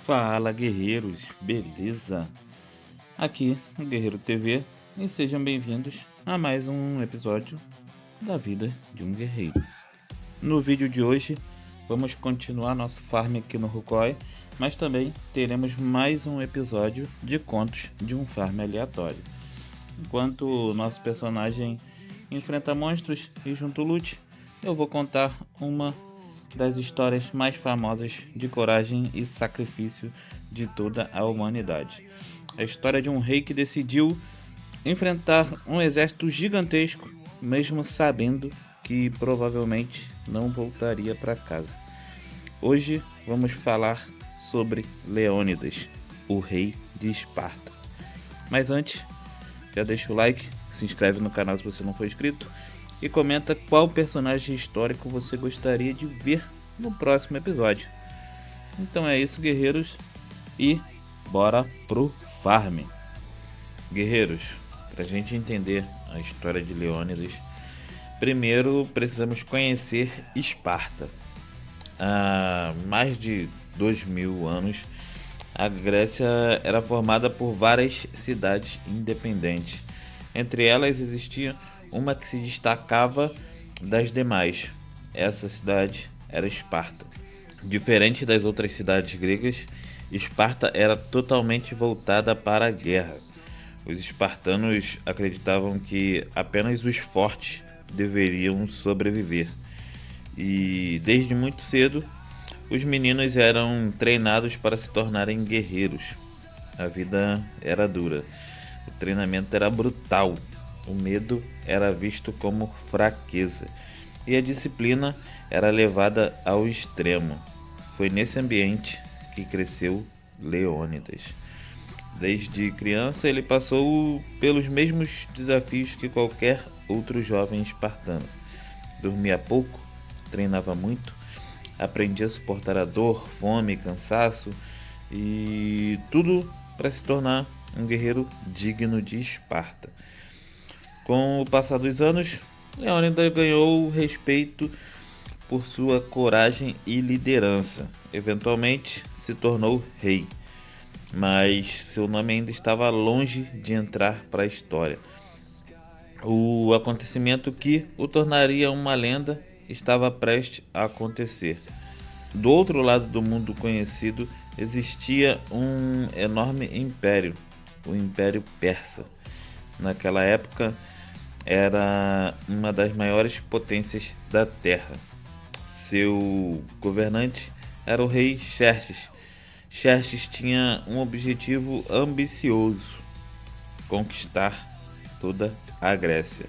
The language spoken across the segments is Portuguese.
Fala, guerreiros, beleza? Aqui, o Guerreiro TV, e sejam bem-vindos a mais um episódio da vida de um guerreiro. No vídeo de hoje, vamos continuar nosso farm aqui no Rukoi, mas também teremos mais um episódio de contos de um farm aleatório. Enquanto o nosso personagem enfrenta monstros e junta o loot, eu vou contar uma das histórias mais famosas de coragem e sacrifício de toda a humanidade. A história de um rei que decidiu enfrentar um exército gigantesco, mesmo sabendo que provavelmente não voltaria para casa. Hoje vamos falar sobre Leônidas, o rei de Esparta. Mas antes, já deixa o like, se inscreve no canal se você não for inscrito e comenta qual personagem histórico você gostaria de ver no próximo episódio. Então é isso, guerreiros, e bora pro farm. Guerreiros, pra gente entender a história de Leônidas, primeiro precisamos conhecer Esparta. Há mais de 2000 anos, a Grécia era formada por várias cidades independentes. Entre elas existia uma que se destacava das demais. Essa cidade era Esparta. Diferente das outras cidades gregas, Esparta era totalmente voltada para a guerra. Os espartanos acreditavam que apenas os fortes deveriam sobreviver. E desde muito cedo, os meninos eram treinados para se tornarem guerreiros. A vida era dura. O treinamento era brutal. O medo era visto como fraqueza e a disciplina era levada ao extremo. Foi nesse ambiente que cresceu Leônidas. Desde criança ele passou pelos mesmos desafios que qualquer outro jovem espartano. Dormia pouco, treinava muito, aprendia a suportar a dor, fome, cansaço e tudo para se tornar um guerreiro digno de Esparta. Com o passar dos anos, Leônidas ganhou respeito por sua coragem e liderança. Eventualmente se tornou rei, mas seu nome ainda estava longe de entrar para a história. O acontecimento que o tornaria uma lenda estava prestes a acontecer. Do outro lado do mundo conhecido existia um enorme império, o Império Persa. Naquela época era uma das maiores potências da Terra. Seu governante era o rei Xerxes. Xerxes tinha um objetivo ambicioso: conquistar toda a Grécia.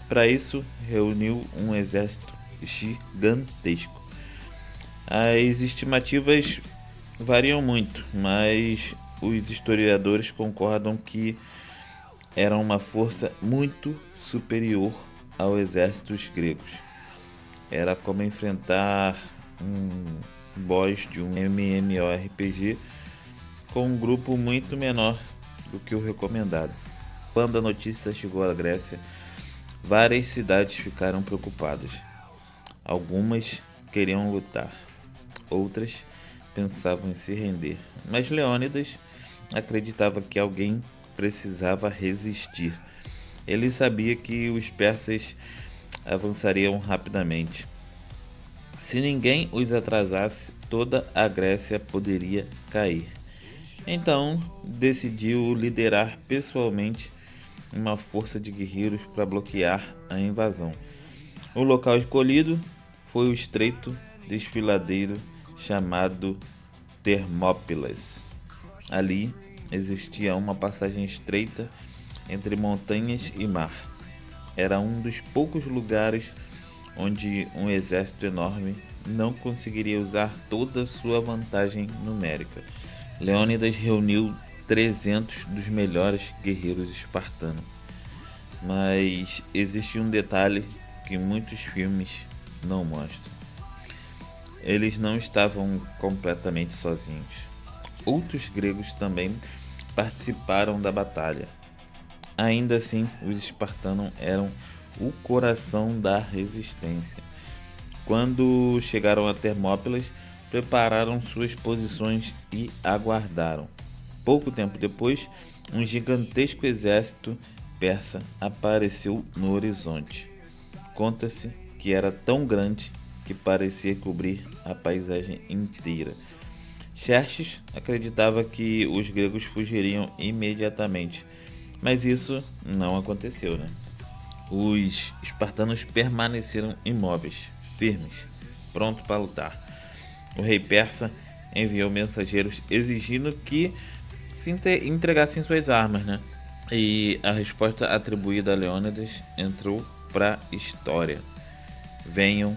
Para isso, reuniu um exército gigantesco. As estimativas variam muito, mas os historiadores concordam que era uma força muito superior aos exércitos gregos. Era como enfrentar um boss de um MMORPG com um grupo muito menor do que o recomendado. Quando a notícia chegou à Grécia, várias cidades ficaram preocupadas. Algumas queriam lutar, outras pensavam em se render, mas Leônidas acreditava que alguém precisava resistir. Ele sabia que os persas avançariam rapidamente. Se ninguém os atrasasse, toda a Grécia poderia cair. Então, decidiu liderar pessoalmente uma força de guerreiros para bloquear a invasão. O local escolhido foi o estreito desfiladeiro chamado Termópilas. Ali existia uma passagem estreita entre montanhas e mar. Era um dos poucos lugares onde um exército enorme não conseguiria usar toda a sua vantagem numérica. Leônidas reuniu 300 dos melhores guerreiros espartanos. Mas existe um detalhe que muitos filmes não mostram. Eles não estavam completamente sozinhos. Outros gregos também participaram da batalha. Ainda assim, os espartanos eram o coração da resistência. Quando chegaram a Termópilas, prepararam suas posições e aguardaram. Pouco tempo depois, um gigantesco exército persa apareceu no horizonte. Conta-se que era tão grande que parecia cobrir a paisagem inteira. Xerxes acreditava que os gregos fugiriam imediatamente, mas isso não aconteceu, né? Os espartanos permaneceram imóveis, firmes, prontos para lutar. O rei persa enviou mensageiros exigindo que se entregassem suas armas, né? E a resposta atribuída a Leônidas entrou para a história. Venham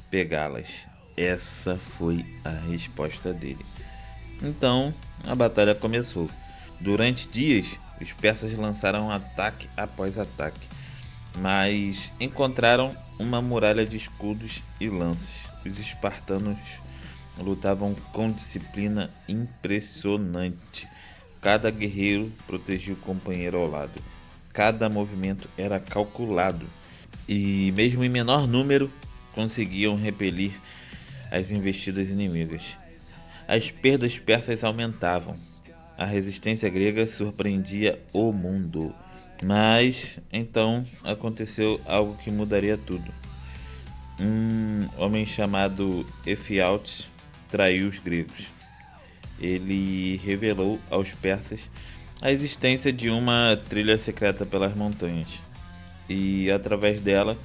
pegá-las. Essa foi a resposta dele. Então, a batalha começou. Durante dias, os persas lançaram ataque após ataque, mas encontraram uma muralha de escudos e lanças. Os espartanos lutavam com disciplina impressionante. Cada guerreiro protegia o companheiro ao lado. Cada movimento era calculado e, mesmo em menor número, conseguiam repelir as investidas inimigas. As perdas persas aumentavam. A resistência grega surpreendia o mundo. Mas então aconteceu algo que mudaria tudo. Um homem chamado Efialtes traiu os gregos. Ele revelou aos persas a existência de uma trilha secreta pelas montanhas, e através dela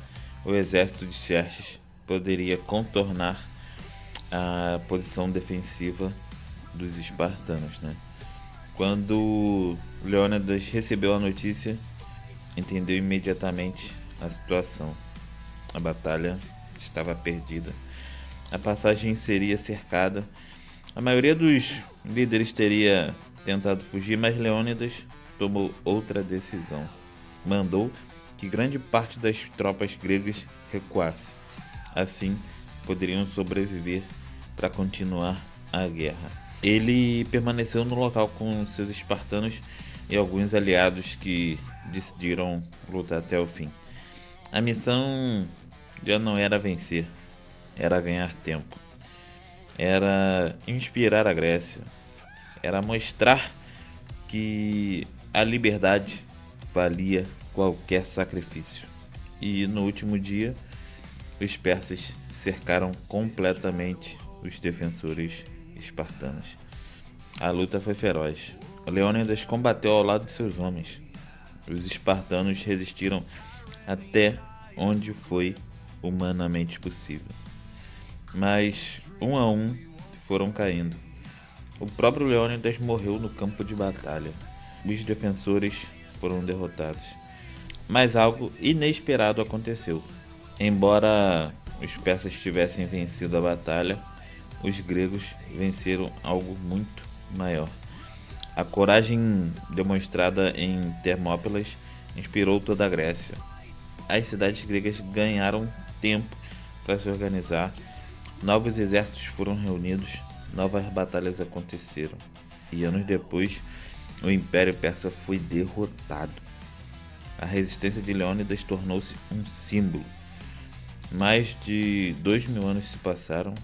o exército de Xerxes poderia contornar a posição defensiva dos espartanos, né? Quando Leônidas recebeu a notícia, entendeu imediatamente a situação. A batalha estava perdida. A passagem seria cercada. A maioria dos líderes teria tentado fugir, mas Leônidas tomou outra decisão. Mandou que grande parte das tropas gregas recuasse. Assim, poderiam sobreviver para continuar a guerra. Ele permaneceu no local com seus espartanos e alguns aliados que decidiram lutar até o fim. A missão já não era vencer, era ganhar tempo. Era inspirar a Grécia, era mostrar que a liberdade valia qualquer sacrifício. E no último dia, os persas cercaram completamente os defensores espartanos. A luta foi feroz. Leônidas combateu ao lado de seus homens. Os espartanos resistiram até onde foi humanamente possível. Mas, um a um, foram caindo. O próprio Leônidas morreu no campo de batalha. Os defensores foram derrotados. Mas algo inesperado aconteceu. Embora os persas tivessem vencido a batalha, os gregos venceram algo muito maior. A coragem demonstrada em Termópilas inspirou toda a Grécia. As cidades gregas ganharam tempo para se organizar. Novos exércitos foram reunidos, novas batalhas aconteceram, e anos depois, o Império Persa foi derrotado. A resistência de Leônidas tornou-se um símbolo. Mais de 2000 anos se passaram,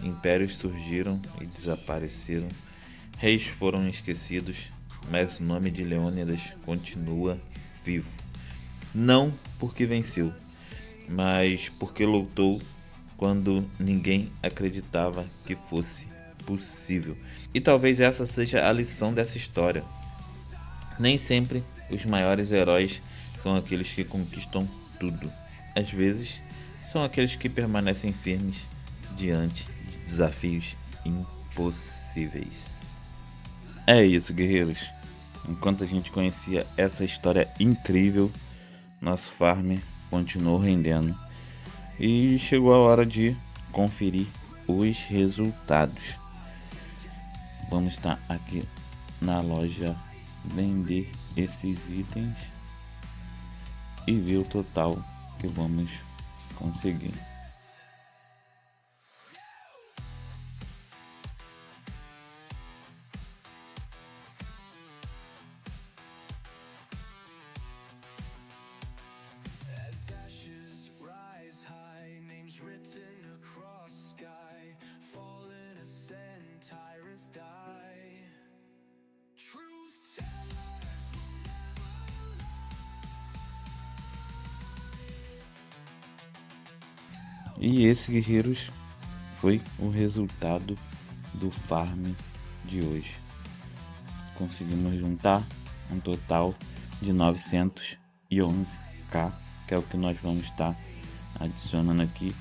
impérios surgiram e desapareceram, reis foram esquecidos, mas o nome de Leônidas continua vivo. Não porque venceu, mas porque lutou quando ninguém acreditava que fosse possível. E talvez essa seja a lição dessa história. Nem sempre os maiores heróis são aqueles que conquistam tudo. Às vezes, são aqueles que permanecem firmes diante de desafios impossíveis. É isso, guerreiros. Enquanto a gente conhecia essa história incrível, nosso farm continuou rendendo. E chegou a hora de conferir os resultados. Vamos estar aqui na loja, vender esses itens e ver o total que vamos conseguir. E esse, guerreiros, foi o resultado do farm de hoje. Conseguimos juntar um total de 911k, que é o que nós vamos estar adicionando aqui,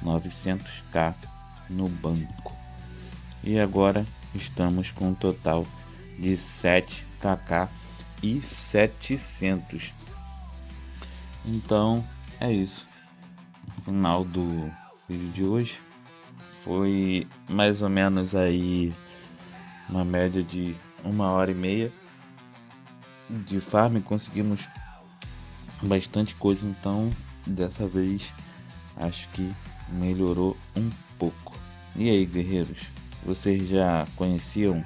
900k no banco. E agora estamos com um total de 7kk e 700. Então é isso. O final do vídeo de hoje foi mais ou menos aí uma média de 1h30 de farm. Conseguimos bastante coisa, então dessa vez acho que melhorou um pouco. E aí, guerreiros, vocês já conheciam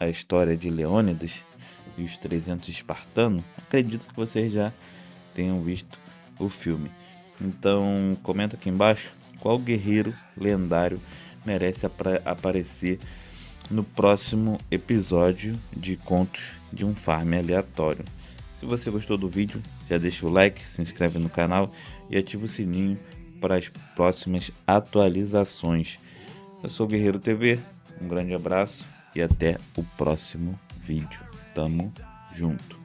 a história de Leônidas e os 300 espartanos? Acredito que vocês já tenham visto o filme. Então comenta aqui embaixo qual guerreiro lendário merece aparecer no próximo episódio de Contos de um Farm Aleatório. Se você gostou do vídeo, já deixa o like, se inscreve no canal e ativa o sininho para as próximas atualizações. Eu sou o Guerreiro TV, um grande abraço e até o próximo vídeo. Tamo junto!